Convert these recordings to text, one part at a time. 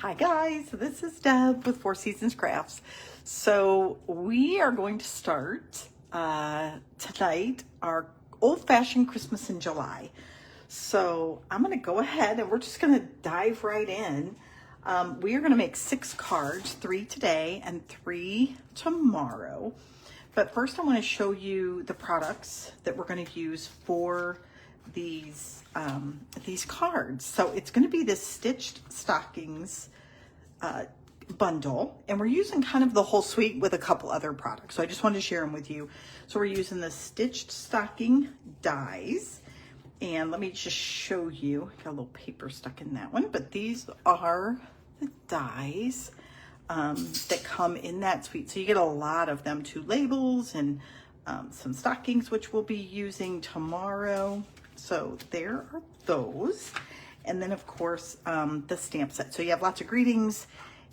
Hi guys, this is Deb with Four Seasons Crafts. So we are going to start tonight our old-fashioned Christmas in July. So I'm going to go ahead and we're just going to dive right in. We are going to make 6 cards, 3 today and 3 tomorrow. But first I want to show you the products that we're going to use for these cards. So it's going to be this stitched stockings bundle, and we're using kind of the whole suite with a couple other products. So I just wanted to share them with you. So we're using the stitched stocking dies, and let me just show you. Got a little paper stuck in that one, but these are the dies that come in that suite. So you get a lot of them, 2 labels and some stockings, which we'll be using tomorrow. So there are those. And then of course, the stamp set. So you have lots of greetings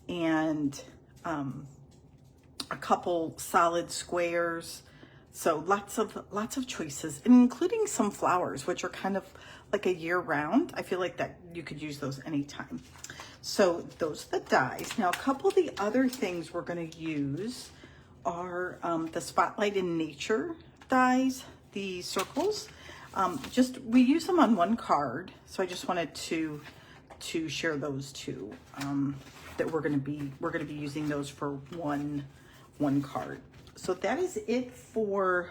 and a couple solid squares. So lots of choices, including some flowers, which are kind of like a year round. I feel like that you could use those anytime. So those are the dies. Now, a couple of the other things we're going to use are the Spotlight in Nature dies, the circles. We use them on one card, so I just wanted to share those two. That we're going to be using those for one card. So that is it for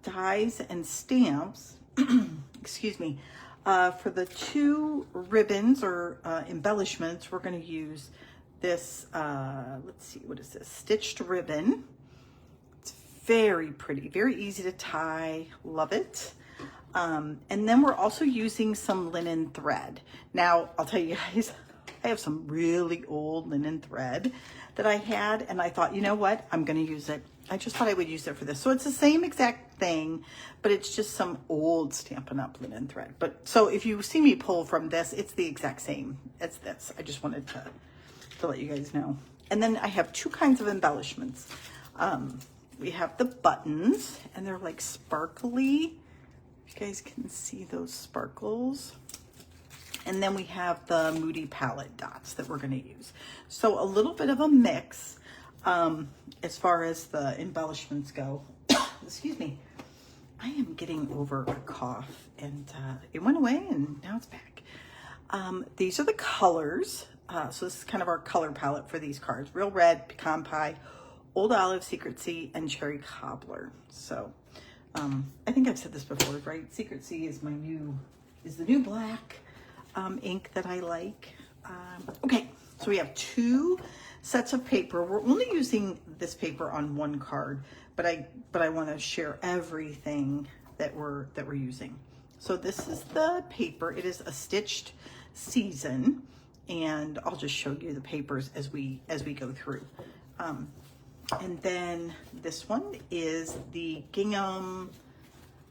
dies and stamps. Excuse me. For the 2 ribbons or embellishments, we're going to use this. Let's see, what is this? Stitched ribbon. It's very pretty, very easy to tie. Love it. And then we're also using some linen thread. Now, I'll tell you guys, I have some really old linen thread that I had, and I thought, you know what? I'm going to use it. I just thought I would use it for this. So it's the same exact thing, but it's just some old Stampin' Up! Linen thread. But so if you see me pull from this, it's the exact same as this. I just wanted to let you guys know. And then I have 2 kinds of embellishments. We have the buttons, and they're like sparkly. You guys can see those sparkles. And then we have the Moody Palette dots that we're going to use. So a little bit of a mix as far as the embellishments go. Excuse me. I am getting over a cough, and it went away and now it's back. These are the colors. So this is kind of our color palette for these cards. Real Red, Pecan Pie, Old Olive, Secret Sea, and Cherry Cobbler. So I think I've said this before, right? Secret Sea is the new black ink that I like. Okay, so we have 2 sets of paper. We're only using this paper on one card, but I want to share everything that we're using. So this is the paper. It is a stitched season, and I'll just show you the papers as we go through. And then this one is the gingham.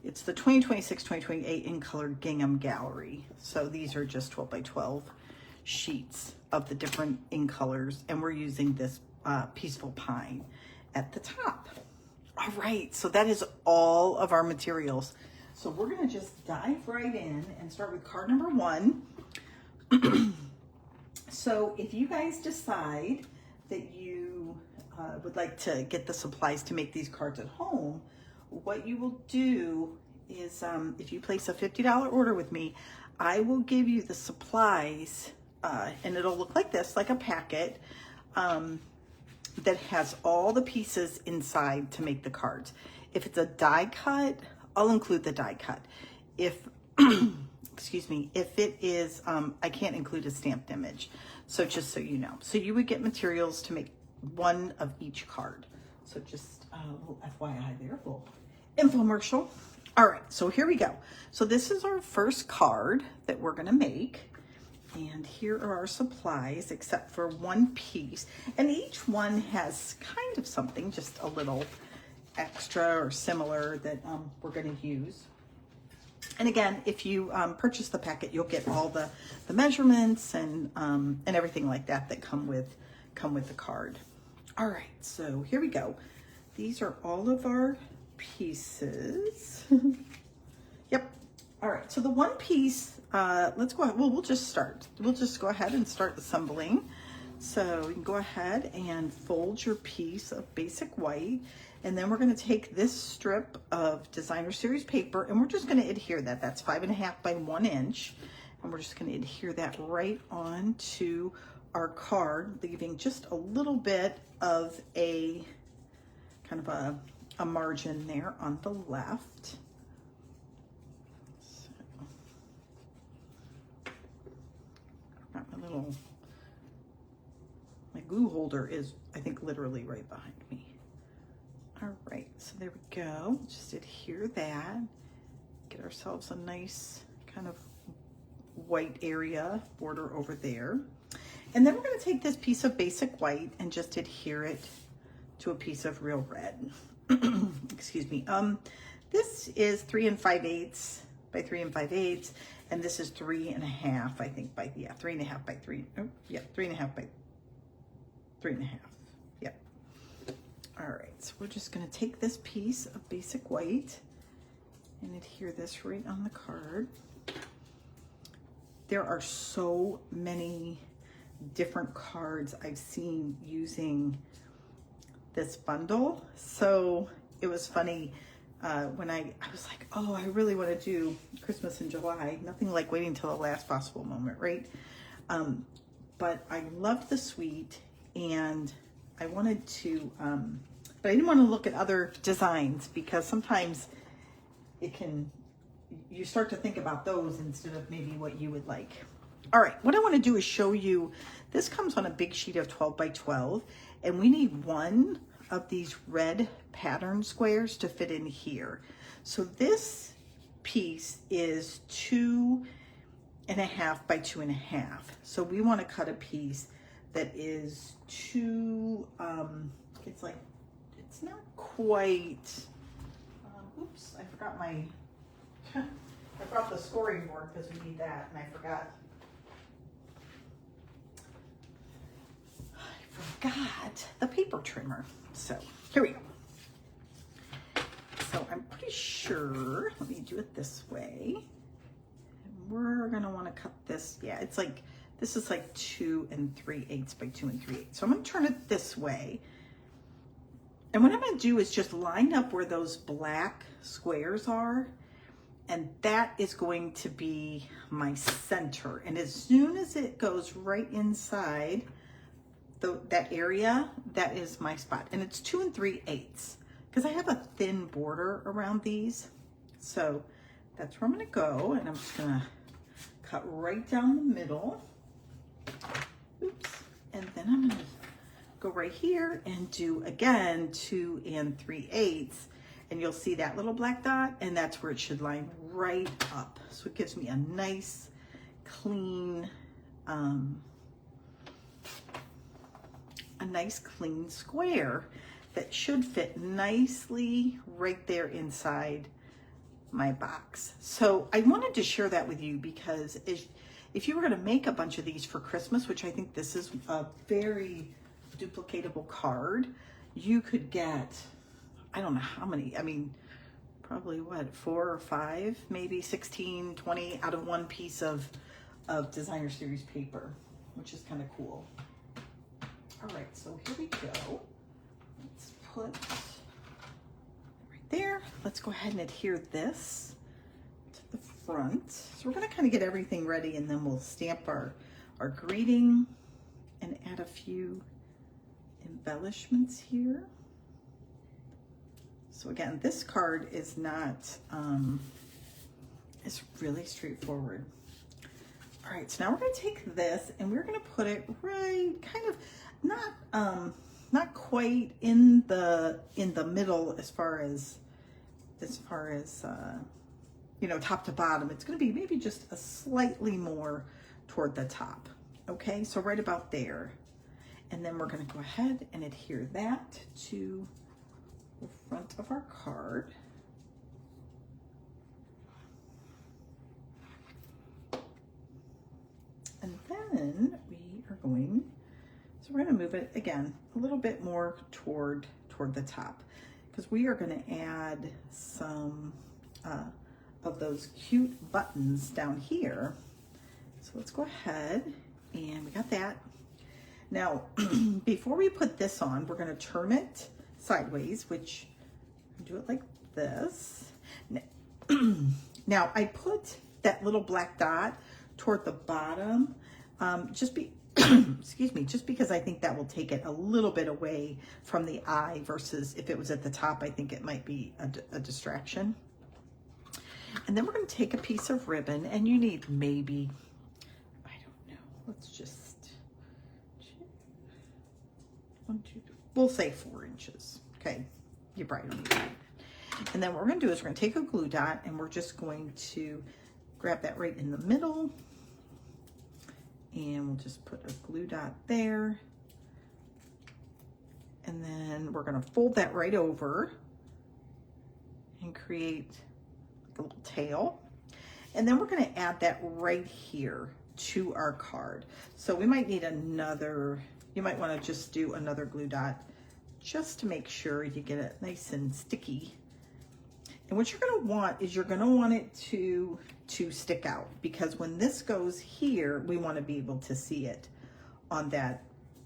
It's the 2026-2028 in colored gingham gallery. So these are just 12 by 12 sheets of the different in colors, and we're using this Peaceful Pine at the top. All right, so that is all of our materials. So we're gonna just dive right in and start with card number 1. So if you guys decide that you would like to get the supplies to make these cards at home, what you will do is if you place a $50 order with me, I will give you the supplies, and it'll look like this, like a packet that has all the pieces inside to make the cards. If it's a die cut, I'll include the die cut. If excuse me, if it is, I can't include a stamped image. So just so you know. So you would get materials to make 1 of each card. So just a little FYI there, little infomercial. All right, so here we go. So this is our first card that we're gonna make. And here are our supplies, except for 1 piece. And each one has kind of something, just a little extra or similar that we're gonna use. And again, if you purchase the packet, you'll get all the measurements and everything like that come with the card. All right, so here we go. These are all of our pieces. Yep, All right, so the one piece, let's go ahead, well, we'll just start. We'll just go ahead and start assembling. So you can go ahead and fold your piece of basic white, and then we're gonna take this strip of Designer Series paper, and we're just gonna adhere that. That's 5.5 by 1 inch. And we're just gonna adhere that right onto our card, leaving just a little bit of a, kind of a margin there on the left. Got my glue holder is, I think, literally right behind me. All right, so there we go. Just adhere that. Get ourselves a nice kind of white area border over there. And then we're gonna take this piece of basic white and just adhere it to a piece of real red. Excuse me. This is 3 5/8 by 3 5/8, and this is 3.5, I think, by, yeah, 3.5 by 3. Oh, yeah, 3.5 by 3.5. Yep. All right, so we're just gonna take this piece of basic white and adhere this right on the card. There are so many different cards I've seen using this bundle. So it was funny when I was like, oh, I really want to do Christmas in July. Nothing like waiting till the last possible moment, right? But I loved the suite, and I wanted to, but I didn't want to look at other designs, because sometimes it can, you start to think about those instead of maybe what you would like. All right, what I want to do is show you, this comes on a big sheet of 12 by 12, and we need one of these red pattern squares to fit in here. So this piece is 2.5 by 2.5. So we want to cut a piece that is it's like, it's not quite, oops, I forgot my, I brought the scoring board because we need that, and I forgot the paper trimmer. So here we go. So I'm pretty sure, let me do it this way. We're gonna wanna cut this, yeah, it's like, this is like 2 3/8 by 2 3/8. So I'm gonna turn it this way. And what I'm gonna do is just line up where those black squares are, and that is going to be my center. And as soon as it goes right inside that area, that is my spot. And it's 2 3/8 because I have a thin border around these. So that's where I'm gonna go, and I'm just gonna cut right down the middle. Oops. And then I'm gonna go right here and do, again, 2 3/8. And you'll see that little black dot, and that's where it should line right up. So it gives me a nice, clean, square that should fit nicely right there inside my box. So I wanted to share that with you, because if you were going to make a bunch of these for Christmas, which I think this is a very duplicatable card, you could get, I don't know how many, I mean, probably what, 4 or 5, maybe 16, 20 out of one piece of Designer Series paper, which is kind of cool. All right, so here we go. Let's put right there. Let's go ahead and adhere this to the front. So we're gonna kind of get everything ready, and then we'll stamp our greeting and add a few embellishments here. So again, this card is not, it's really straightforward. All right, so now we're gonna take this and we're gonna put it right, kind of, not quite in the middle as far as you know, top to bottom. It's gonna be maybe just a slightly more toward the top. Okay, so right about there. And then we're gonna go ahead and adhere that to the front of our card. And then we are going, so we're gonna move it again a little bit more toward the top, because we are gonna add some of those cute buttons down here. So let's go ahead, and we got that. Now, before we put this on, we're gonna turn it sideways, which, do it like this. Now, I put that little black dot toward the bottom, excuse me, just because I think that will take it a little bit away from the eye versus if it was at the top, I think it might be a distraction. And then we're going to take a piece of ribbon, and you need maybe, I don't know, let's just, we'll say 4 inches. Okay, you probably don't need that. And then what we're going to do is we're going to take a glue dot, and we're just going to grab that right in the middle, and we'll just put a glue dot there. And then we're going to fold that right over and create a little tail. And then we're going to add that right here to our card. So we might need another, you might want to just do another glue dot just to make sure you get it nice and sticky. And what you're going to want is you're going to want it to stick out, because when this goes here, we want to be able to see it on that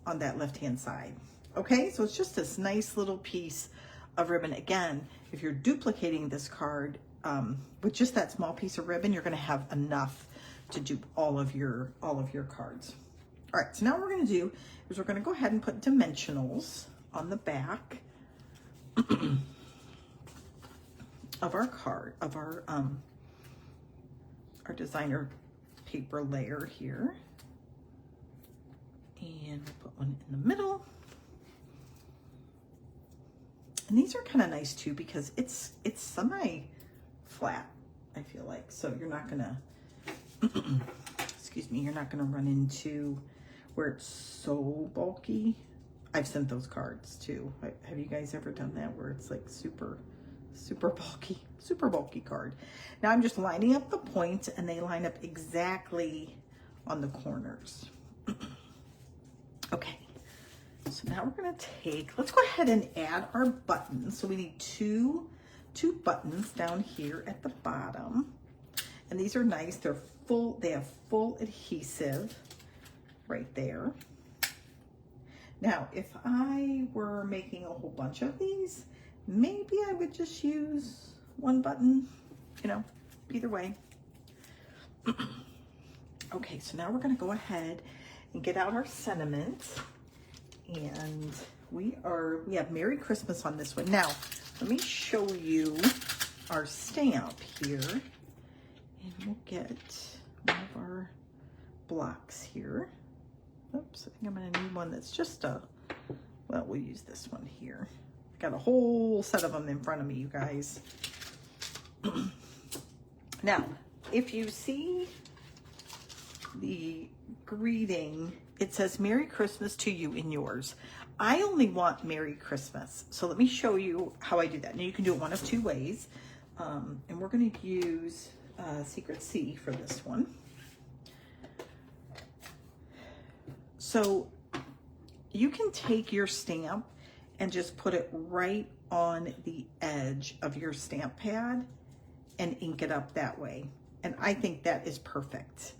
left-hand side. Okay, so it's just this nice little piece of ribbon. Again, if you're duplicating this card with just that small piece of ribbon, you're going to have enough to do all of your cards. All right, so now what we're going to do is we're going to go ahead and put dimensionals on the back of our card, of our designer paper layer here. And we'll put one in the middle. And these are kind of nice too, because it's semi-flat, I feel like. So you're not gonna, excuse me, you're not gonna run into where it's so bulky. I've sent those cards too. Have you guys ever done that where it's like super bulky card? Now I'm just lining up the points, and they line up exactly on the corners. Okay, so now we're gonna let's go ahead and add our buttons. So we need two buttons down here at the bottom, and these are nice. They have full adhesive right there. Now, if I were making a whole bunch of these, maybe I would just use one button, you know, either way. Okay, so now we're gonna go ahead and get out our sentiment, and we have Merry Christmas on this one. Now, let me show you our stamp here, and we'll get one of our blocks here. Oops, I think I'm gonna need one that's just well, we'll use this one here. I got a whole set of them in front of me, you guys. Now, if you see the greeting, it says Merry Christmas to you and yours. I only want Merry Christmas. So let me show you how I do that. Now you can do it one of 2 ways. And we're gonna use Secret C for this one. So you can take your stamp and just put it right on the edge of your stamp pad and ink it up that way. And I think that is perfect.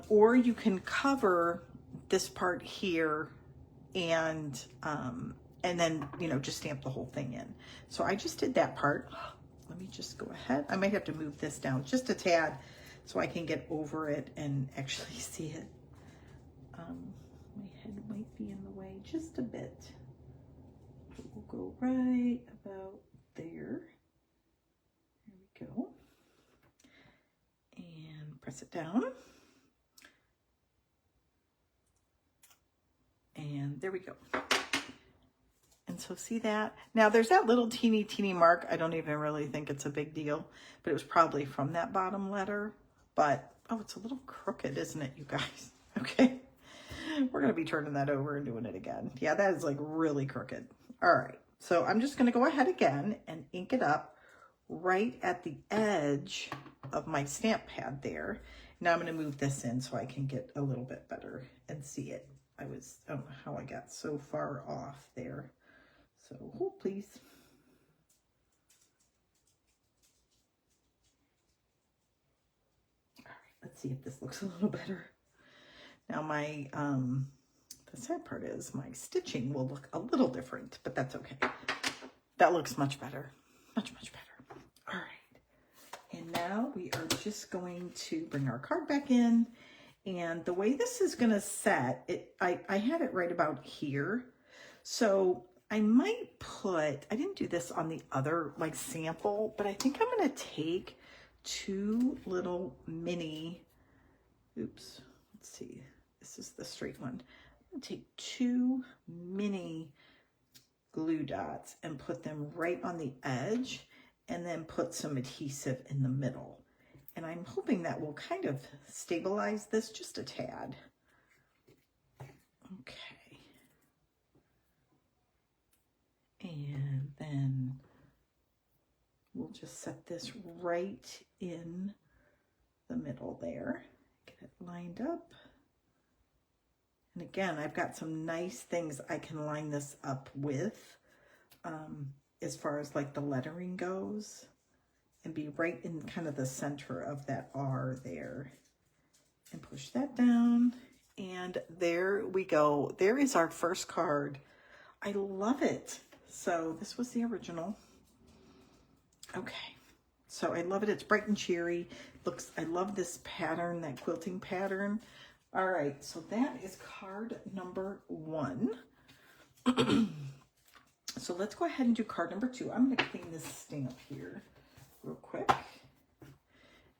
Or you can cover this part here and then, you know, just stamp the whole thing in. So I just did that part. Let me just go ahead. I might have to move this down just a tad so I can get over it and actually see it. My head might be in the way just a bit. We'll go right about there. There we go. And press it down. And there we go. And so see that? Now there's that little teeny mark. I don't even really think it's a big deal, but it was probably from that bottom letter. But, oh, it's a little crooked, isn't it, you guys? Okay. We're going to be turning that over and doing it again. Yeah, that is like really crooked. All right. So I'm just going to go ahead again and ink it up right at the edge of my stamp pad there. Now I'm going to move this in so I can get a little bit better and see it. I don't know how I got so far off there. So hold please. Let's see if this looks a little better. Now my, the sad part is my stitching will look a little different, but that's okay. That looks much better. Much, much better. All right. And now we are just going to bring our card back in. And the way this is going to set, I had it right about here. So I might put, I didn't do this on the other like sample, but I think I'm going to take two little mini, oops, let's see, this is the straight one. I'm going to take two mini glue dots and put them right on the edge and then put some adhesive in the middle. And I'm hoping that will kind of stabilize this just a tad. Okay. And then we'll just set this right in the middle there. Get it lined up. And again, I've got some nice things I can line this up with as far as like the lettering goes. And be right in kind of the center of that R there. And push that down. And there we go. There is our first card. I love it. So this was the original. Okay. So I love it. It's bright and cheery. Looks, I love this pattern, that quilting pattern. All right. So that is card number 1. So let's go ahead and do card number 2. I'm going to clean this stamp here real quick,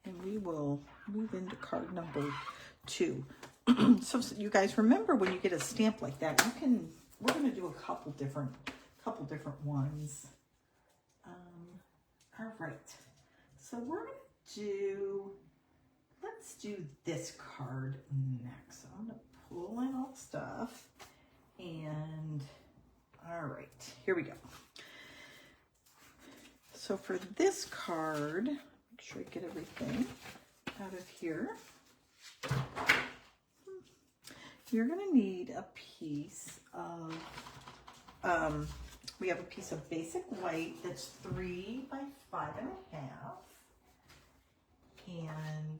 and we will move into card number 2. So you guys remember when you get a stamp like that, you can, we're going to do a couple different ones. All right, so we're going to do, let's do this card next. So I'm going to pull in all the stuff, and all right, here we go. So for this card, make sure I get everything out of here. You're going to need a piece of, we have a piece of basic white that's 3 by 5.5. And,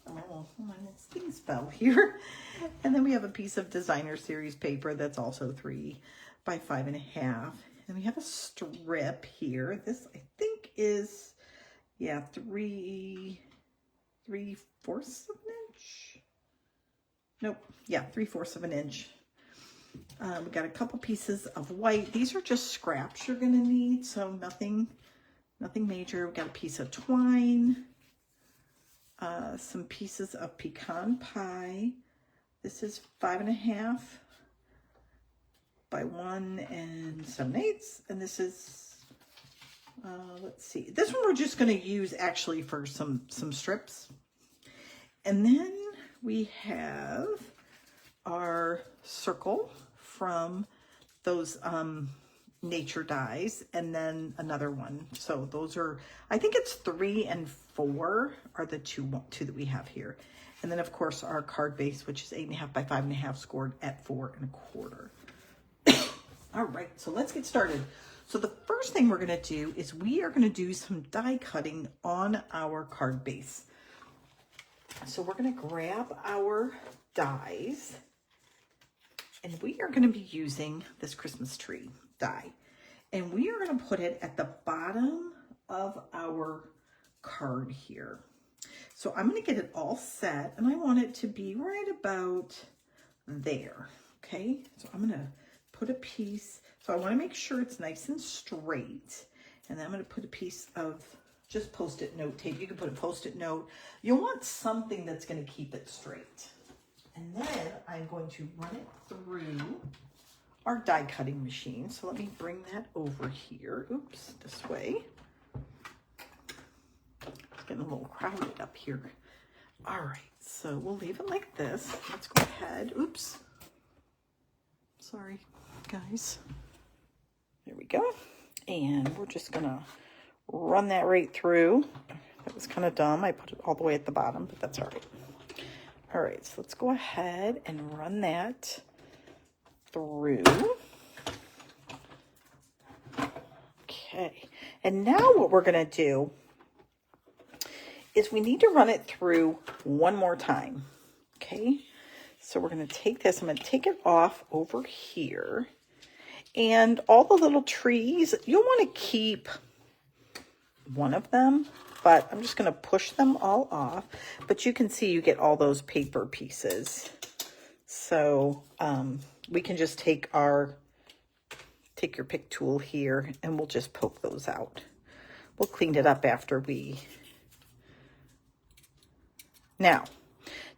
oh, my things fell here. And then we have a piece of designer series paper that's also 3 by 5.5. And we have a strip here. This, I think, is, yeah, 3/4 of an inch. Nope. Yeah, 3/4 of an inch. We got a couple pieces of white. These are just scraps you're going to need, so nothing major. We got a piece of twine, some pieces of pecan pie. This is 5.5 by 1 7/8, and this is let's see, this one we're just going to use actually for some strips. And then we have our circle from those nature dies, and then another one. So those are, I think it's 3 and 4 are the two that we have here. And then of course our card base, which is 8.5 by 5.5, scored at 4 1/4. All right, so let's get started. So the first thing we're going to do is we are going to do some die cutting on our card base. So we're going to grab our dies, and we are going to be using this Christmas tree die. And we are going to put it at the bottom of our card here. So I'm going to get it all set, and I want it to be right about there. Okay, so I'm going to put a piece, so I want to make sure it's nice and straight, and then I'm going to put a piece of just Post-it note tape. You can put a Post-it note. You'll want something that's going to keep it straight. And then I'm going to run it through our die cutting machine. So let me bring that over here. Oops, this way. It's getting a little crowded up here. All right, so we'll leave it like this. Let's go ahead. Oops. Sorry, guys. There we go. And we're just gonna run that right through. That was kind of dumb. I put it all the way at the bottom, but that's all right. All right, so let's go ahead and run that through. Okay, and now what we're gonna do is we need to run it through one more time. Okay, so we're going to take this, I'm going to take it off over here. And all the little trees, you'll want to keep one of them, but I'm just going to push them all off. But you can see you get all those paper pieces. So we can just take your pick tool here and we'll just poke those out. We'll clean it up after we... Now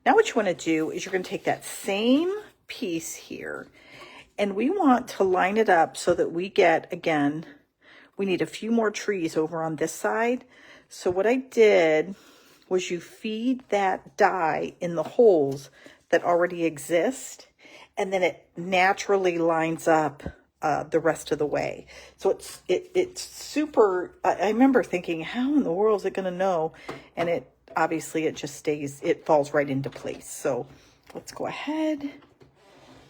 what you want to do is you're going to take that same piece here and we want to line it up so that we get, again, we need a few more trees over on this side. So what I did was you feed that die in the holes that already exist, and then it naturally lines up the rest of the way. So it's super, I remember thinking, how in the world is it going to know? And it obviously, it just stays, it falls right into place. So let's go ahead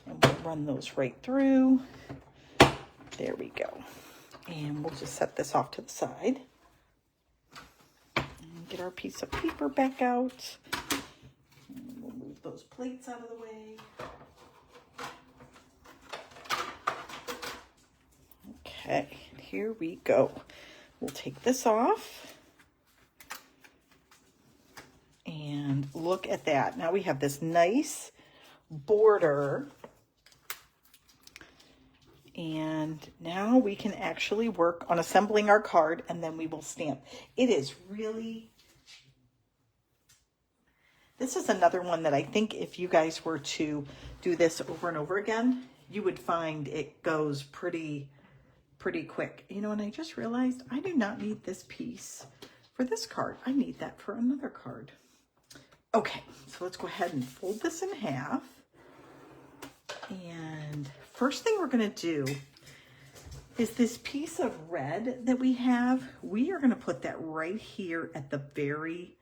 and we'll run those right through. There we go. And we'll just set this off to the side. And get our piece of paper back out. And we'll move those plates out of the way. Okay, here we go. We'll take this off. And look at that. Now we have this nice border. And now we can actually work on assembling our card, and then we will stamp. It is really, this is another one that I think if you guys were to do this over and over again, you would find it goes pretty quick. You know, and I just realized I do not need this piece for this card. I need that for another card. Okay, so let's go ahead and fold this in half. And first thing we're going to do is this piece of red that we have, we are going to put that right here at the very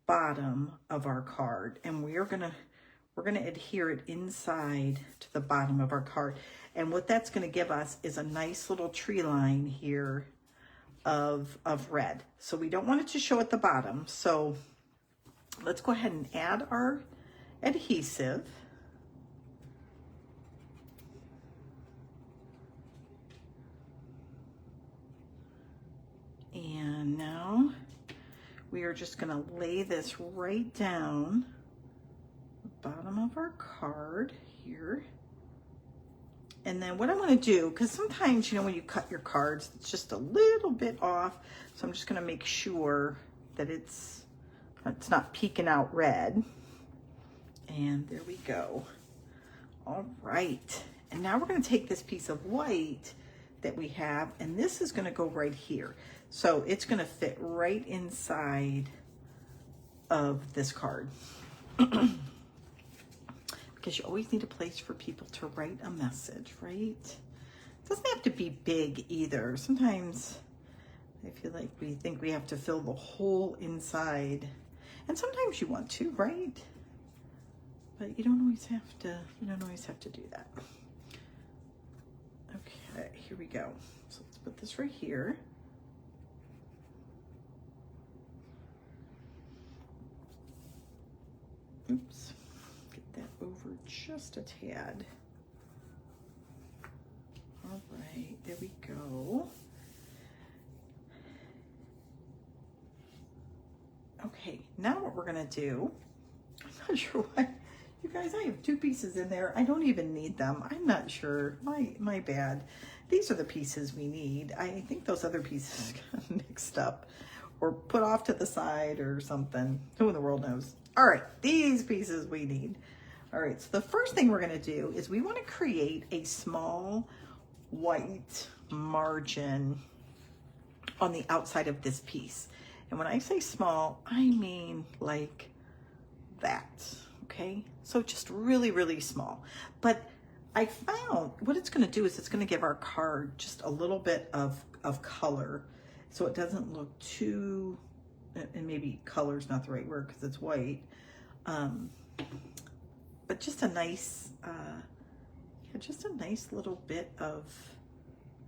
bottom of our card. And we're going to adhere it inside to the bottom of our card. And what that's going to give us is a nice little tree line here of red. So we don't want it to show at the bottom. So let's go ahead and add our adhesive. And now we are just going to lay this right down the bottom of our card here. And then what I want to do, because sometimes, you know, when you cut your cards, it's just a little bit off. So I'm just going to make sure that it's not peeking out red. And there we go. All right. And now we're going to take this piece of white that we have, and this is going to go right here. So it's going to fit right inside of this card. Because you always need a place for people to write a message, right? It doesn't have to be big either. Sometimes I feel like we think we have to fill the whole inside. And sometimes you want to, right? But you don't always have to do that. Okay, here we go. So let's put this right here. Oops, get that over just a tad. All right, there we go. Okay, now what we're gonna do, I'm not sure why, you guys, I have two pieces in there. I don't even need them. I'm not sure, my bad. These are the pieces we need. I think those other pieces got mixed up or put off to the side or something. Who in the world knows? All right, these pieces we need. All right, so the first thing we're gonna do is we wanna create a small white margin on the outside of this piece. And when I say small, I mean like that, okay? So just really, really small. But I found what it's gonna do is it's gonna give our card just a little bit of color so it doesn't look too, and maybe color's not the right word because it's white, but just a nice, just a nice little bit of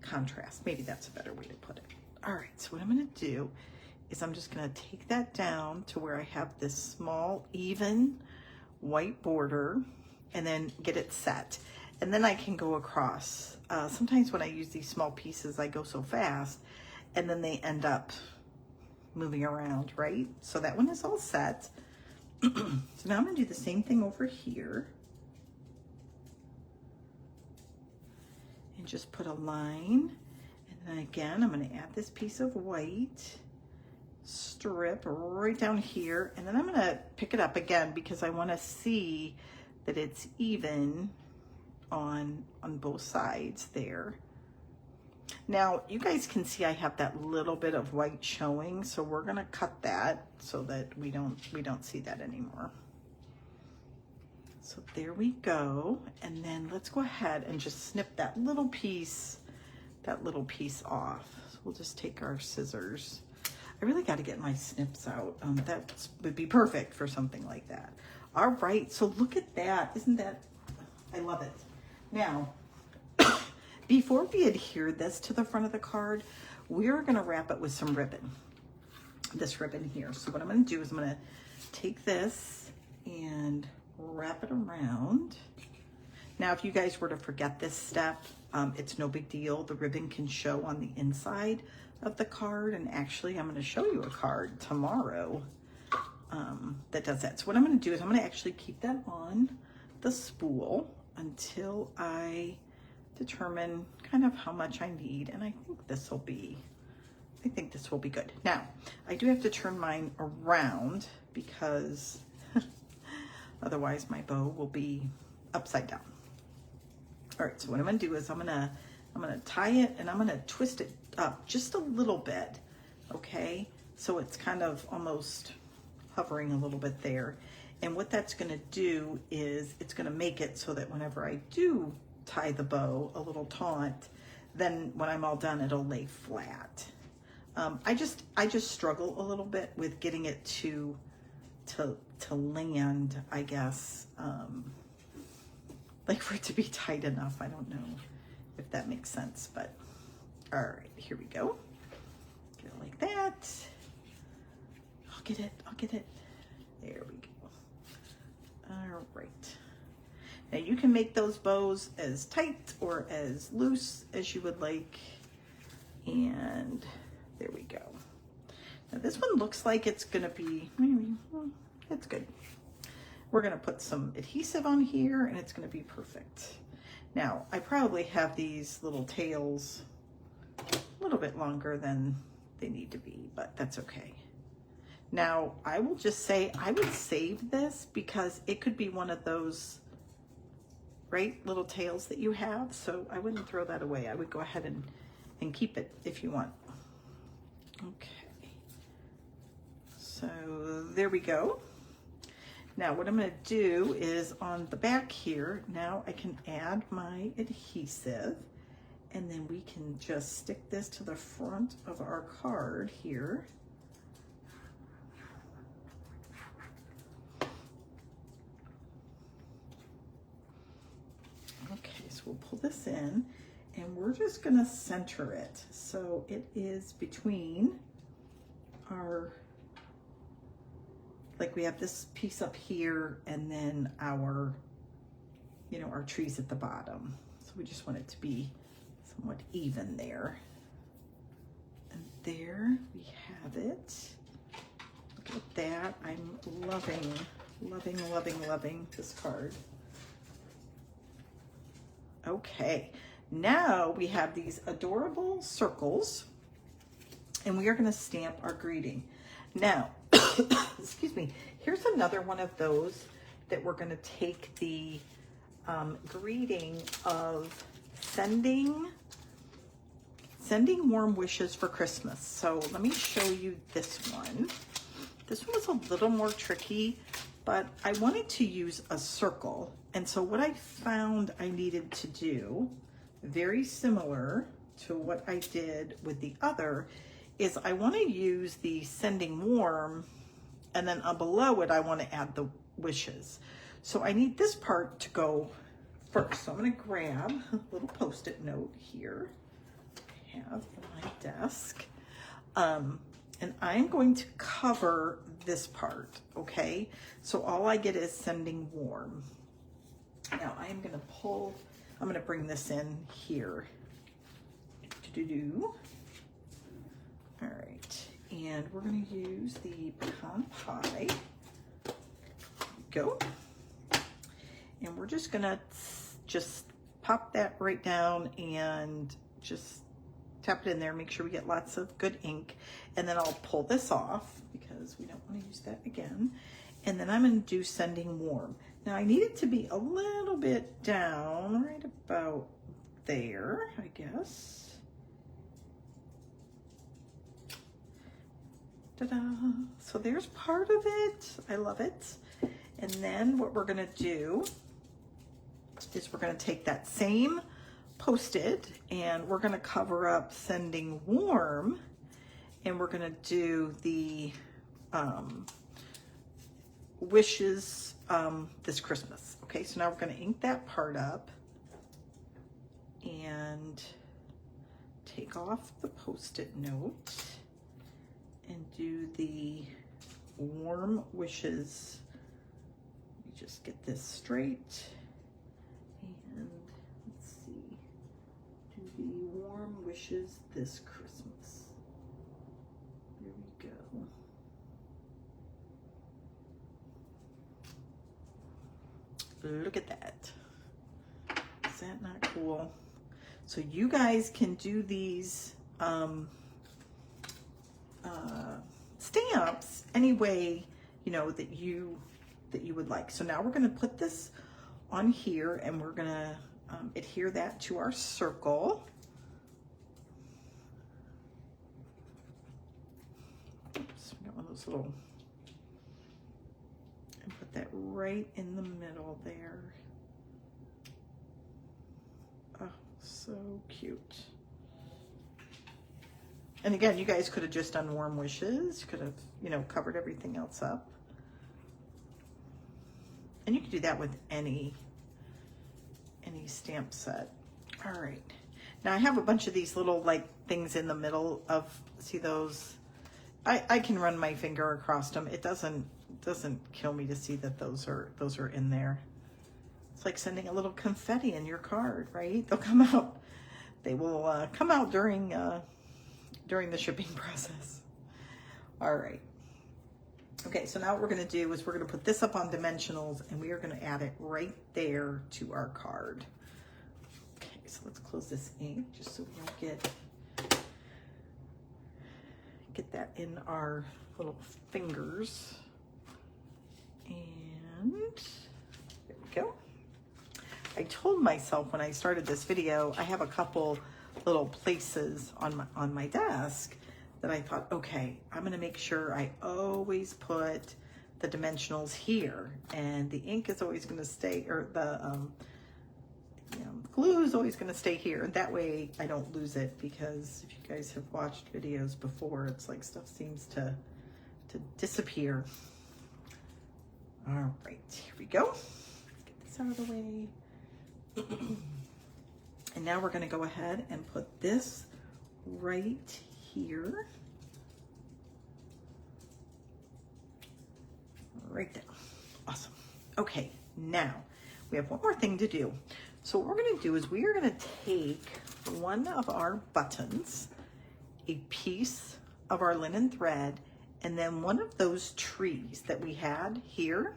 contrast. Maybe that's a better way to put it. All right, so what I'm gonna do is I'm just gonna take that down to where I have this small, even white border and then get it set. And then I can go across. Sometimes when I use these small pieces, I go so fast and then they end up moving around, right? So that one is all set. So now I'm gonna do the same thing over here. And just put a line. And then again, I'm gonna add this piece of white strip right down here. And then I'm gonna pick it up again because I wanna see that it's even on both sides there. Now you guys can see I have that little bit of white showing, so we're gonna cut that so that we don't see that anymore. So there we go. And then let's go ahead and just snip that little piece off. So we'll just take our scissors. I really got to get my snips out. That would be perfect for something like that. All right, so look at that. Isn't that, I love it. Now, before we adhere this to the front of the card, we're gonna wrap it with some ribbon. This ribbon here. So what I'm gonna do is I'm gonna take this and wrap it around. Now, if you guys were to forget this step, it's no big deal. The ribbon can show on the inside of the card. And actually, I'm gonna show you a card tomorrow that does that. So what I'm gonna do is I'm gonna actually keep that on the spool until I determine kind of how much I need. And I think this will be good. Now, I do have to turn mine around because otherwise my bow will be upside down. All right, so what I'm gonna do is I'm gonna tie it and I'm gonna twist it up just a little bit, okay? So it's kind of almost hovering a little bit there. And what that's gonna do is it's gonna make it so that whenever I do tie the bow a little taut, then when I'm all done, it'll lay flat. I just struggle a little bit with getting it to land, I guess, like for it to be tight enough. I don't know if that makes sense, but all right, here we go. Get it like that. I'll get it. There we go. All right. Now you can make those bows as tight or as loose as you would like. And there we go. Now this one looks like it's gonna be, it's good. We're gonna put some adhesive on here and it's gonna be perfect. Now, I probably have these little tails a little bit longer than they need to be, but that's okay. Now, I will just say I would save this because it could be one of those, right, little tails that you have. So I wouldn't throw that away. I would go ahead and keep it if you want. Okay. So there we go. Now what I'm going to do is on the back here, now I can add my adhesive and then we can just stick this to the front of our card here. Okay, so we'll pull this in and we're just going to center it. So it is between our, like we have this piece up here and then our, you know, our trees at the bottom. So we just want it to be somewhat even there. And there we have it. Look at that. I'm loving, loving, loving, loving this card. Okay, now we have these adorable circles and we are going to stamp our greeting. Now, excuse me, here's another one of those that we're going to take the greeting of sending warm wishes for Christmas. So let me show you this one. This one was a little more tricky, but I wanted to use a circle. And so what I found I needed to do, very similar to what I did with the other, is I want to use the sending warm, and then below it I want to add the wishes. So I need this part to go first. So I'm going to grab a little Post-it note here I have on my desk. And I'm going to cover this part, okay? So all I get is sending warm. Now I'm gonna bring this in here. All right, and we're gonna use the pecan pie. Go. And we're just gonna pop that right down and just tap it in there, make sure we get lots of good ink. And then I'll pull this off because we don't want to use that again. And then I'm going to do sending warm. Now I need it to be a little bit down, right about there, I guess. Ta-da! So there's part of it. I love it. And then what we're going to do is we're going to take that same Post-it and we're going to cover up sending warm, and we're going to do the wishes this Christmas. Okay, so now we're going to ink that part up and take off the Post-it note and do the warm wishes. Let me just get this straight. And let's see, do the warm wishes this Christmas. There we go. Look at that. Is that not cool? So you guys can do these stamps any way, you know, that you would like. So now we're going to put this on here and we're going to adhere that to our circle. Oops, we got one of those little, and put that right in the middle there. Oh, so cute. And again, you guys could have just done warm wishes. You could have, you know, covered everything else up. And you can do that with any stamp set. All right. Now I have a bunch of these little like things in the middle of, see those? I can run my finger across them. It doesn't kill me to see that those are in there. It's like sending a little confetti in your card, right? They'll come out. They will come out during the shipping process. All right. Okay, so now what we're going to do is we're going to put this up on dimensionals and we are going to add it right there to our card. Okay, so let's close this ink just so we don't get that in our little fingers. And there we go. I told myself when I started this video, I have a couple little places on my desk that I thought, okay, I'm gonna make sure I always put the dimensionals here, and the ink is always gonna stay, or the glue is always gonna stay here, and that way I don't lose it, because if you guys have watched videos before, it's like stuff seems to disappear. All right, here we go. Get this out of the way. And now we're gonna go ahead and put this right here. Right there. Awesome. Okay, now we have one more thing to do. So what we're gonna do is we are gonna take one of our buttons, a piece of our linen thread, and then one of those trees that we had here.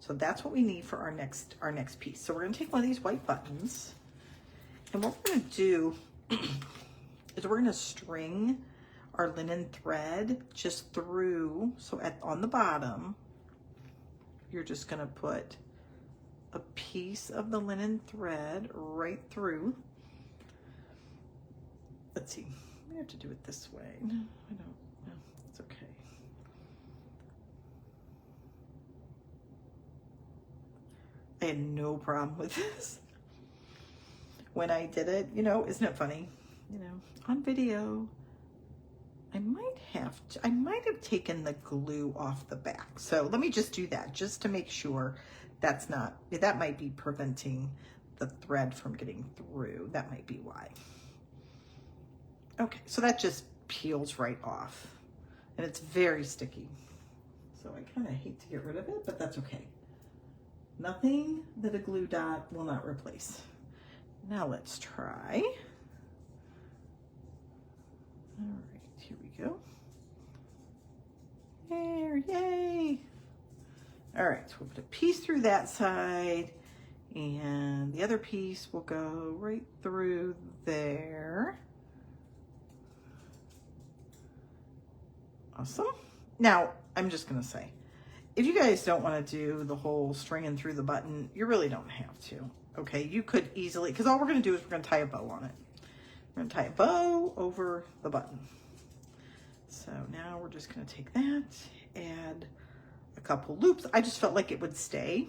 So that's what we need for our next piece. So we're gonna take one of these white buttons, and what we're gonna do is we're gonna string our linen thread just through. So on the bottom, you're just gonna put a piece of the linen thread right through. Let's see, we have to do it this way. No, I don't, no, it's okay. I had no problem with this when I did it. You know, isn't it funny? You know, on video, I might have taken the glue off the back. So let me just do that just to make sure that might be preventing the thread from getting through. That might be why. Okay, so that just peels right off. and it's very sticky. So I kind of hate to get rid of it, but that's okay. Nothing that a glue dot will not replace. Now let's try. All right, here we go. There, yay. All right, so we'll put a piece through that side, and the other piece will go right through there. Awesome. Now, I'm just gonna say, if you guys don't wanna do the whole stringing through the button, you really don't have to, okay? You could easily, because all we're gonna do is we're gonna tie a bow on it. We're gonna tie a bow over the button. So now we're just gonna take that, add a couple loops. I just felt like it would stay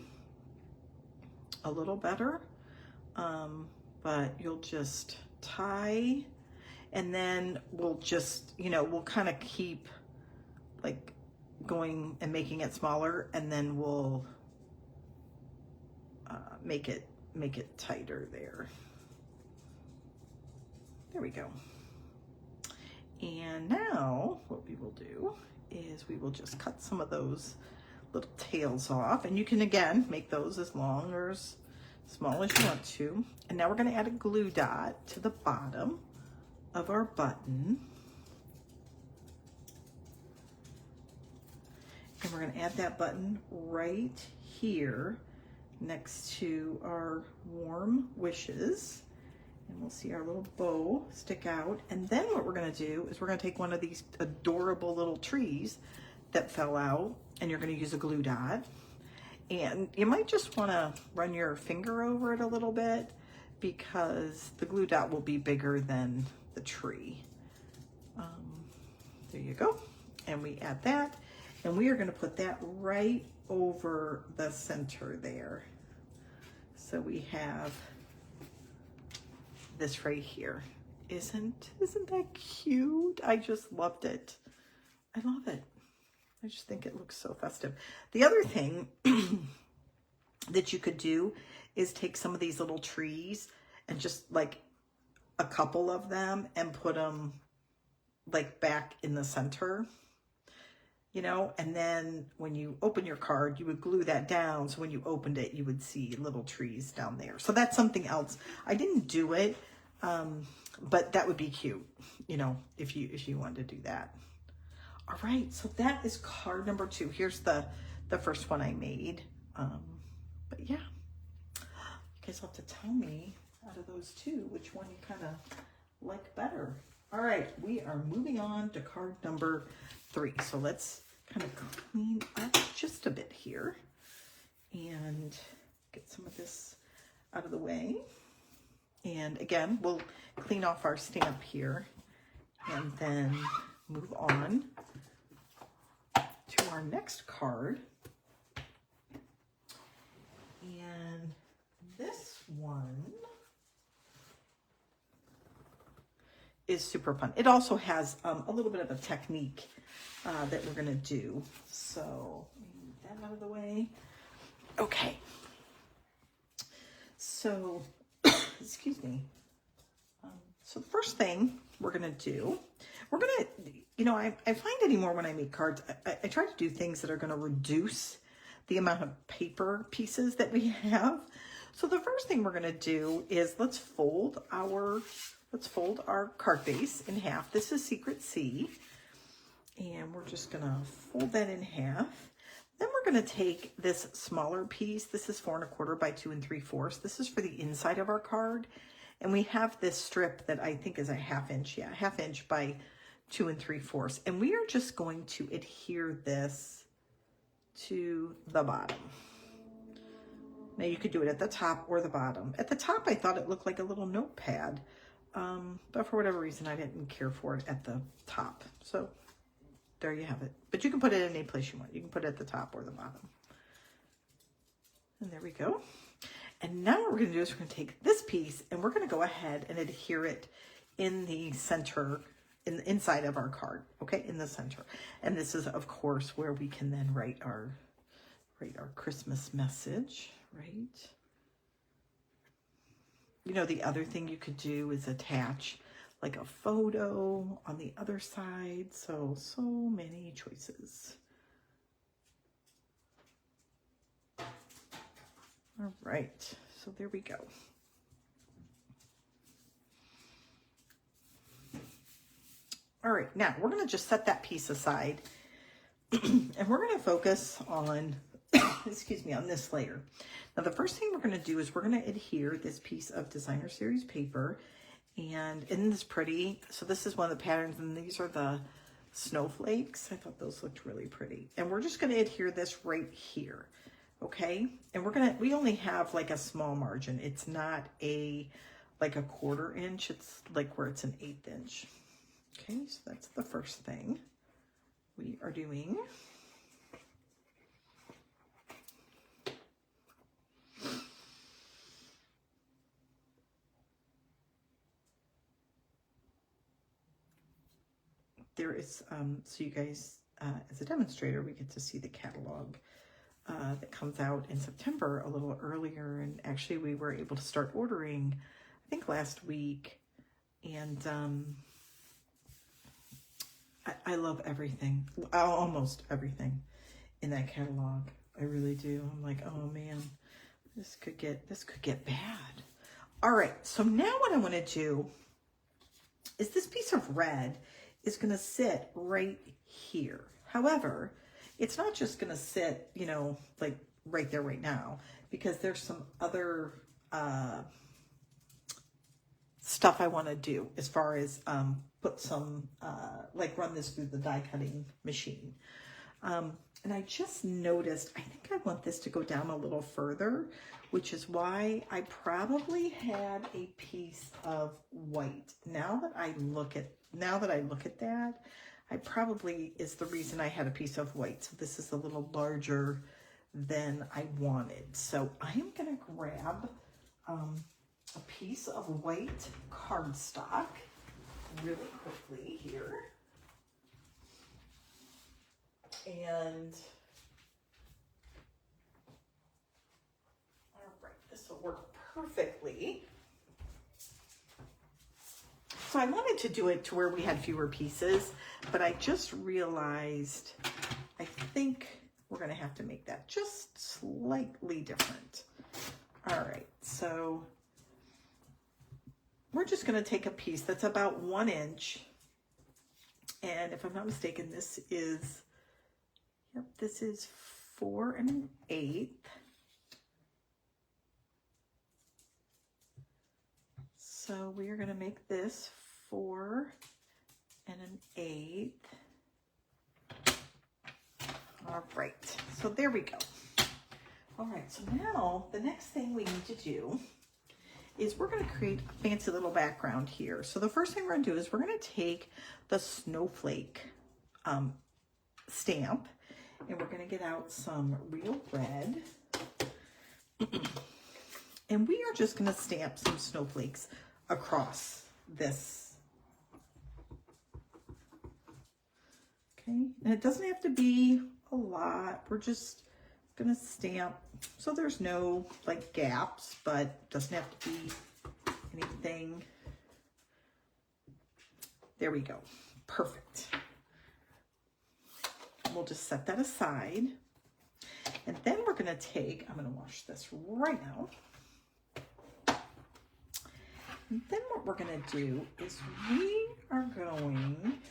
a little better, but you'll just tie, and then we'll just, you know, we'll kind of keep like going and making it smaller, and then we'll make it tighter there. There we go. And now what we will do is we will just cut some of those little tails off, and you can again make those as long or as small as you want to. And now we're going to add a glue dot to the bottom of our button. And we're going to add that button right here next to our warm wishes. And we'll see our little bow stick out. And then what we're going to do is we're going to take one of these adorable little trees that fell out, and you're going to use a glue dot. And you might just want to run your finger over it a little bit, because the glue dot will be bigger than the tree. There you go. And we add that. And we are going to put that right over the center there. So we have this right here. Isn't that cute? I just loved it. I love it. I just think it looks so festive. The other thing that you could do is take some of these little trees and just like a couple of them and put them like back in the center. You know, and then when you open your card, you would glue that down. So when you opened it, you would see little trees down there. So that's something else. I didn't do it, but that would be cute, you know, if you wanted to do that. All right, so that is card number 2. Here's the first one I made. But yeah, you guys have to tell me out of those two, which one you kind of like better. All right, we are moving on to card number 3. So let's kind of clean up just a bit here and get some of this out of the way. And again, we'll clean off our stamp here and then move on to our next card. And this one is super fun. It also has a little bit of a technique that we're gonna do. So move that out of the way. Okay. So, excuse me. So the first thing we're gonna do, we're gonna, you know, I find anymore when I make cards, I try to do things that are gonna reduce the amount of paper pieces that we have. So the first thing we're gonna do is let's fold our card base in half. This is Secret C. And we're just gonna fold that in half. Then we're gonna take this smaller piece. This is 4 1/4 by 2 3/4. This is for the inside of our card. And we have this strip that I think is a 1/2 inch, yeah, 1/2 inch by 2 3/4. And we are just going to adhere this to the bottom. Now you could do it at the top or the bottom. At the top, I thought it looked like a little notepad, but for whatever reason, I didn't care for it at the top. So there you have it. But you can put it in any place you want. You can put it at the top or the bottom. And there we go. And now what we're going to do is we're going to take this piece and we're going to go ahead and adhere it in the center, in the inside of our card, okay, in the center. And this is, of course, where we can then write our Christmas message, right? You know, the other thing you could do is attach like a photo on the other side. So many choices. All right, so there we go. All right, now we're gonna just set that piece aside and we're gonna focus on, excuse me, on this layer. Now the first thing we're gonna do is we're gonna adhere this piece of Designer Series paper, and isn't this pretty? So this is one of the patterns, and these are the snowflakes. I thought those looked really pretty. And we're just gonna adhere this right here, okay? And we only have like a small margin. It's not like a 1/4 inch, it's like where it's an 1/8 inch. Okay, so that's the first thing we are doing. There is, so you guys, as a demonstrator, we get to see the catalog that comes out in September a little earlier. And actually we were able to start ordering, I think last week. And I love everything, almost everything in that catalog. I really do. I'm like, oh man, this could get bad. All right, so now what I want to do is this piece of red is going to sit right here. However, it's not just going to sit, you know, like right there right now, because there's some other stuff I want to do as far as put some, like run this through the die cutting machine. And I just noticed, I think I want this to go down a little further, which is why I probably had a piece of white. Now that I look at that, I probably is the reason I had a piece of white. So this is a little larger than I wanted. So I'm gonna grab a piece of white cardstock really quickly here. And all right, this will work perfectly. So I wanted to do it to where we had fewer pieces, but I just realized I think we're gonna have to make that just slightly different. All right, so we're just gonna take a piece that's about 1 inch. And if I'm not mistaken, this is 4 1/8. So we are going to make this 4 1/8. All right, so there we go. All right, so now the next thing we need to do is we're going to create a fancy little background here. So the first thing we're going to do is we're going to take the snowflake stamp, and we're going to get out some real red. And we are just going to stamp some snowflakes across this. Okay, and it doesn't have to be a lot. We're just going to stamp so there's no like gaps, but doesn't have to be anything. There we go. Perfect. We'll just set that aside. And then we're going to take, I'm going to wash this right now. And then what we're going to do is we are going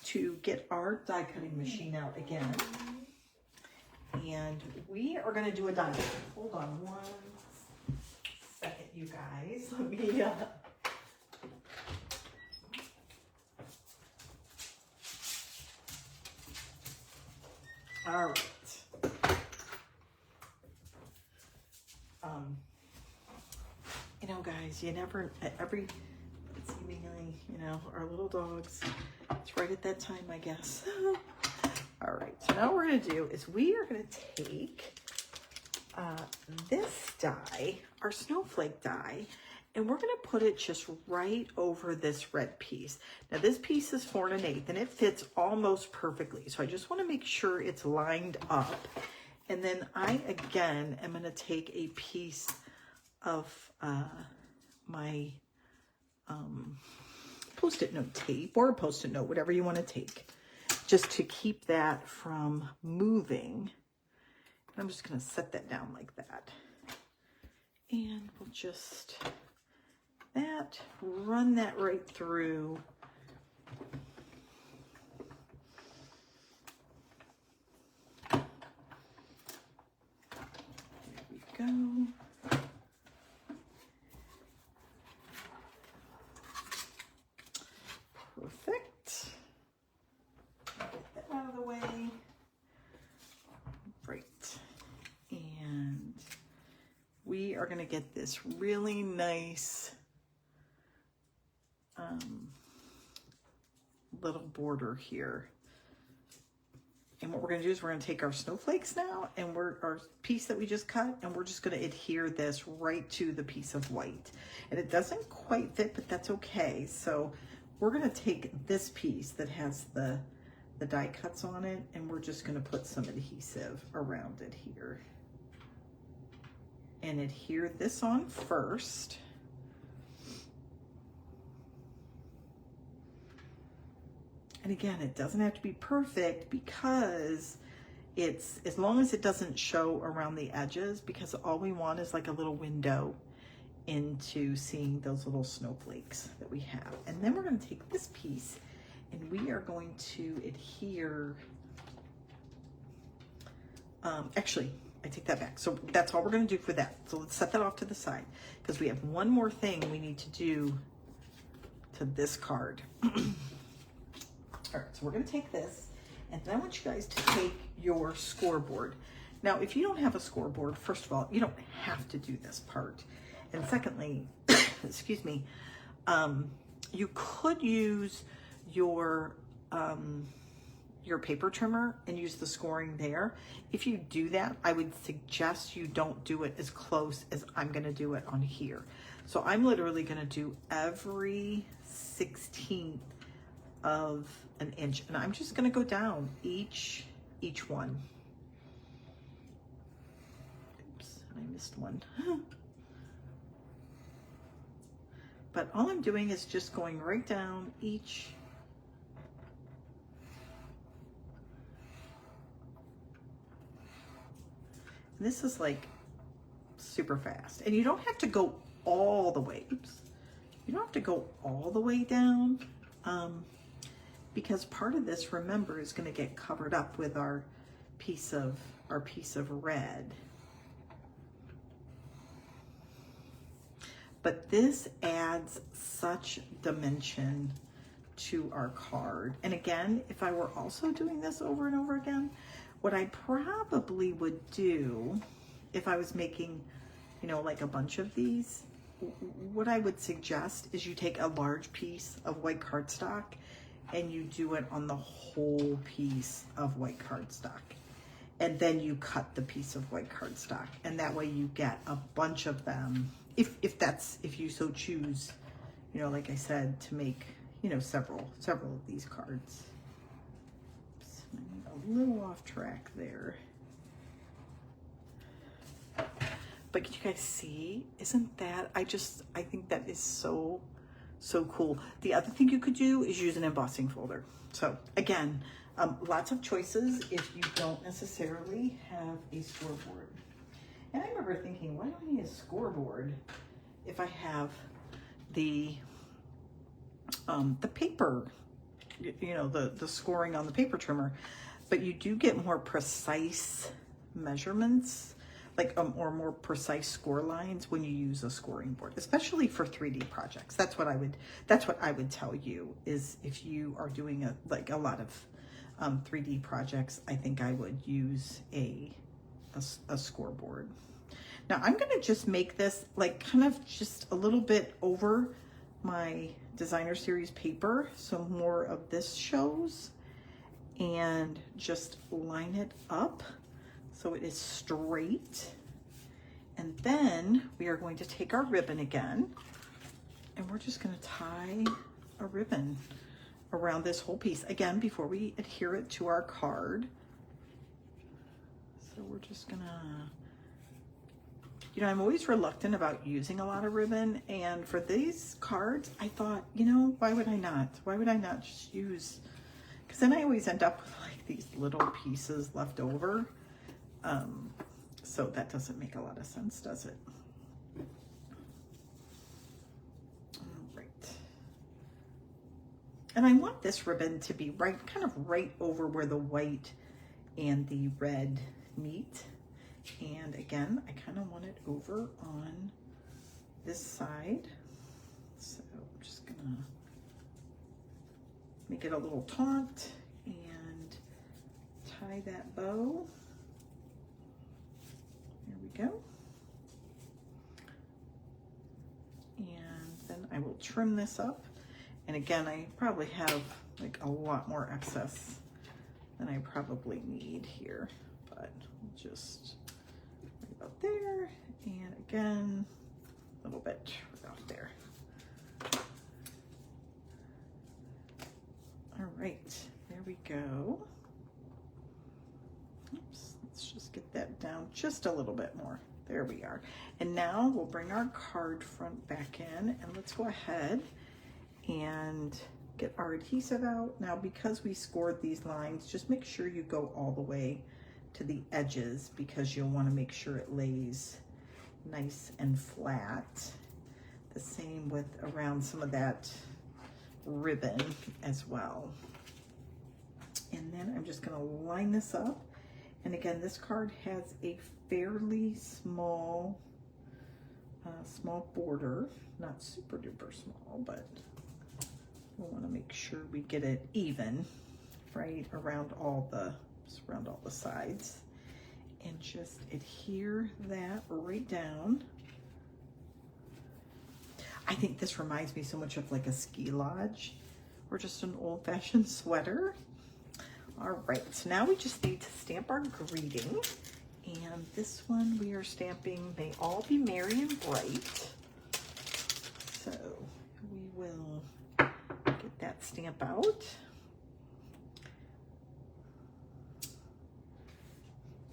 to get our die cutting machine out again. And we are going to do a die. Hold on 1 second, you guys. Let me all right. You know, guys, you never, seemingly, you know, our little dogs, it's right at that time, I guess. All right, so now what we're gonna do is we are gonna take this die, our snowflake die, and we're gonna put it just right over this red piece. Now this piece is 4 1/8 and it fits almost perfectly. So I just wanna make sure it's lined up. And then I, again, am gonna take a piece of my Post-it note tape or a Post-it note, whatever you want to take, just to keep that from moving. I'm just going to set that down like that. And we'll just run that right through. There we go. Perfect. Get that out of the way. Right. And we are going to get this really nice little border here. And what we're going to do is we're going to take our snowflakes now and our piece that we just cut, and we're just going to adhere this right to the piece of white. And it doesn't quite fit, but that's okay. So we're going to take this piece that has the die cuts on it, and we're just going to put some adhesive around it here. And adhere this on first. And again, it doesn't have to be perfect because it's, as long as it doesn't show around the edges, because all we want is like a little window into seeing those little snowflakes that we have. And then we're going to take this piece and we are going to adhere, actually, I take that back. So that's all we're going to do for that. So let's set that off to the side because we have one more thing we need to do to this card. All right, so we're going to take this, and then I want you guys to take your scoreboard. Now, if you don't have a scoreboard, first of all, you don't have to do this part. And secondly, excuse me, you could use your paper trimmer and use the scoring there. If you do that, I would suggest you don't do it as close as I'm going to do it on here. So I'm literally going to do every 16th of an inch, and I'm just going to go down each one. Oops, I missed one. But all I'm doing is just going right down each. And this is like super fast, and you don't have to go all the way. Oops, you don't have to go all the way down. Because part of this, remember, is going to get covered up with our piece of red. But this adds such dimension to our card. And again, if I were also doing this over and over again, what I probably would do if I was making, you know, like a bunch of these, what I would suggest is you take a large piece of white cardstock and you do it on the whole piece of white cardstock. And then you cut the piece of white cardstock. And that way you get a bunch of them, if you so choose, you know, like I said, to make, you know, several of these cards. Oops, I'm a little off track there. But can you guys see? Isn't that, I think that is so cool. The other thing you could do is use an embossing folder. So again, lots of choices if you don't necessarily have a scoreboard. And I remember thinking, why do I need a scoreboard if I have the paper, you know, the scoring on the paper trimmer? But you do get more precise measurements, like or more precise score lines when you use a scoring board, especially for 3D projects. That's what I would tell you, is if you are doing a lot of 3D projects, I think I would use a scoreboard. Now I'm gonna just make this like kind of just a little bit over my designer series paper, so more of this shows, and just line it up so it is straight. And then we are going to take our ribbon again, and we're just gonna tie a ribbon around this whole piece again before we adhere it to our card. So we're just gonna You know, I'm always reluctant about using a lot of ribbon, and for these cards, I thought, you know, why would I not? Why would I not just use, because then I always end up with like these little pieces left over. So that doesn't make a lot of sense, does it? All right. And I want this ribbon to be right, kind of right over where the white and the red meet. And again, I kind of want it over on this side. So I'm just gonna make it a little taut and tie that bow. There we go. And then I will trim this up. And again, I probably have like a lot more excess than I probably need here, but we'll just right about there. And again, a little bit right off there. All right, there we go. Oops, let's just get that down just a little bit more. There we are. And now we'll bring our card front back in, and let's go ahead and get our adhesive out. Now, because we scored these lines, just make sure you go all the way to the edges, because you'll want to make sure it lays nice and flat. The same with around some of that ribbon as well. And then I'm just going to line this up. And again, this card has a fairly small border, not super duper small, but we want to make sure we get it even right around all the sides, and just adhere that right down. I think this reminds me so much of like a ski lodge or just an old-fashioned sweater. All right, so now we just need to stamp our greeting. And this one we are stamping, "May all be merry and bright." So we will get that stamp out.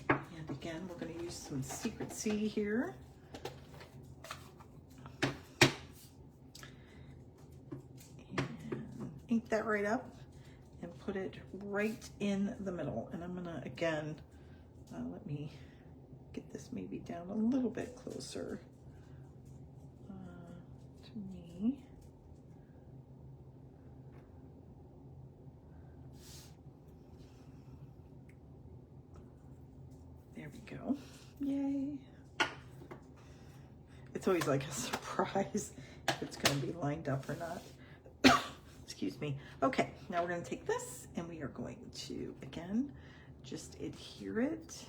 And again, we're going to use some Secret C here. And ink that right up and put it right in the middle. And I'm gonna, again, let me get this maybe down a little bit closer to me. There we go. Yay. It's always like a surprise if it's gonna be lined up or not. Excuse me. Okay, now we're going to take this and we are going to, again, just adhere it.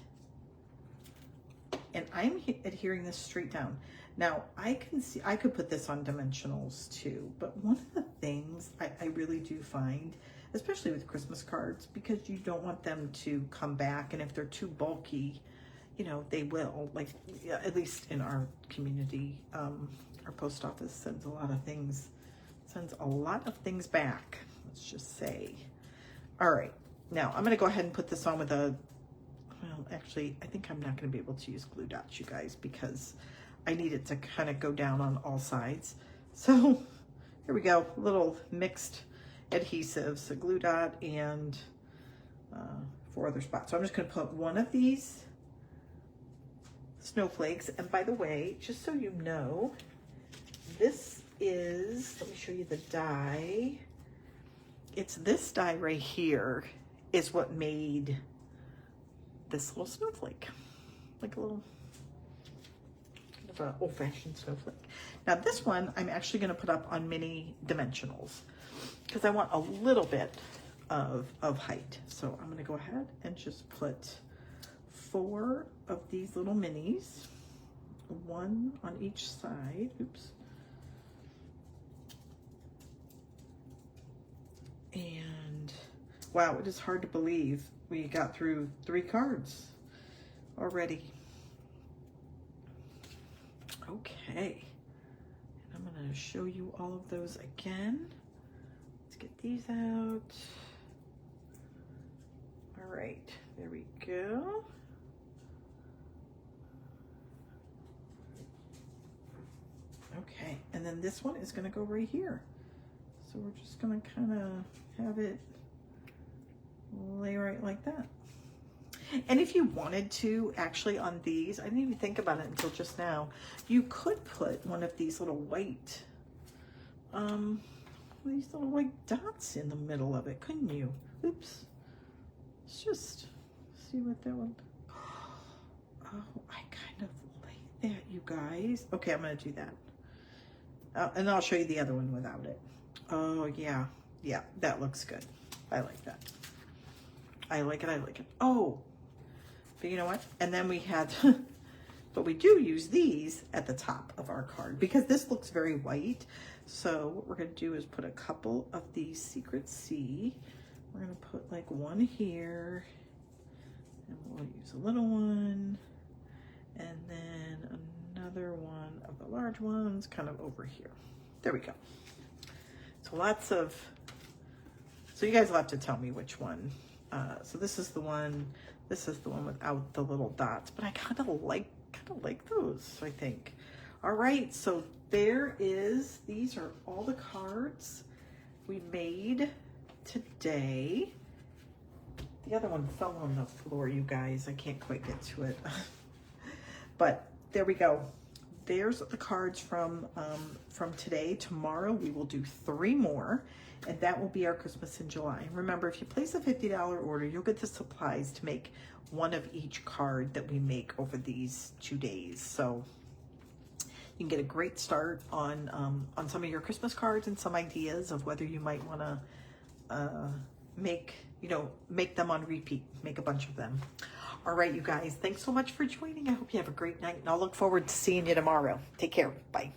And I'm adhering this straight down. Now, I could put this on dimensionals too, but one of the things I really do find, especially with Christmas cards, because you don't want them to come back, and if they're too bulky, you know, they will, like, at least in our community, our post office sends a lot of things back, let's just say. All right, now I'm gonna go ahead and put this on with a, well, actually, I think I'm not gonna be able to use glue dots, you guys, because I need it to kind of go down on all sides. So here we go, little mixed adhesives, a glue dot and 4 other spots. So I'm just gonna put one of these snowflakes. And by the way, just so you know, this is, let me show you the die. It's this die right here is what made this little snowflake, like a little kind of an old-fashioned snowflake. Now this one I'm actually going to put up on mini dimensionals because I want a little bit of height. So I'm going to go ahead and just put 4 of these little minis, 1 on each side. Oops. And wow, it is hard to believe we got through 3 cards already. Okay, and I'm going to show you all of those again. Let's get these out. All right, there we go. And then this one is going to go right here. So we're just going to kind of have it lay right like that. And if you wanted to, actually on these, I didn't even think about it until just now, you could put one of these little white, these little white dots in the middle of it, couldn't you? Oops. Let's just see what that one, oh, I kind of like that, you guys. Okay, I'm going to do that. And I'll show you the other one without it. Oh, yeah. Yeah, that looks good. I like that. I like it. I like it. Oh, but you know what? And then we had, but we do use these at the top of our card because this looks very white. So what we're going to do is put a couple of these Secret C. We're going to put like one here, and we'll use a little one, and then another one of the large ones kind of over here. There we go. So lots of, so you guys will have to tell me which one. So this is the one without the little dots, but I kind of like those, I think. All right, so there is, these are all the cards we made today. The other one fell on the floor, you guys. I can't quite get to it. But there we go. There's the cards from today. Tomorrow we will do 3 more, and that will be our Christmas in July. Remember, if you place a $50 order, you'll get the supplies to make one of each card that we make over these 2 days. So you can get a great start on some of your Christmas cards and some ideas of whether you might want to make them on repeat, make a bunch of them. All right, you guys, thanks so much for joining. I hope you have a great night, and I'll look forward to seeing you tomorrow. Take care. Bye.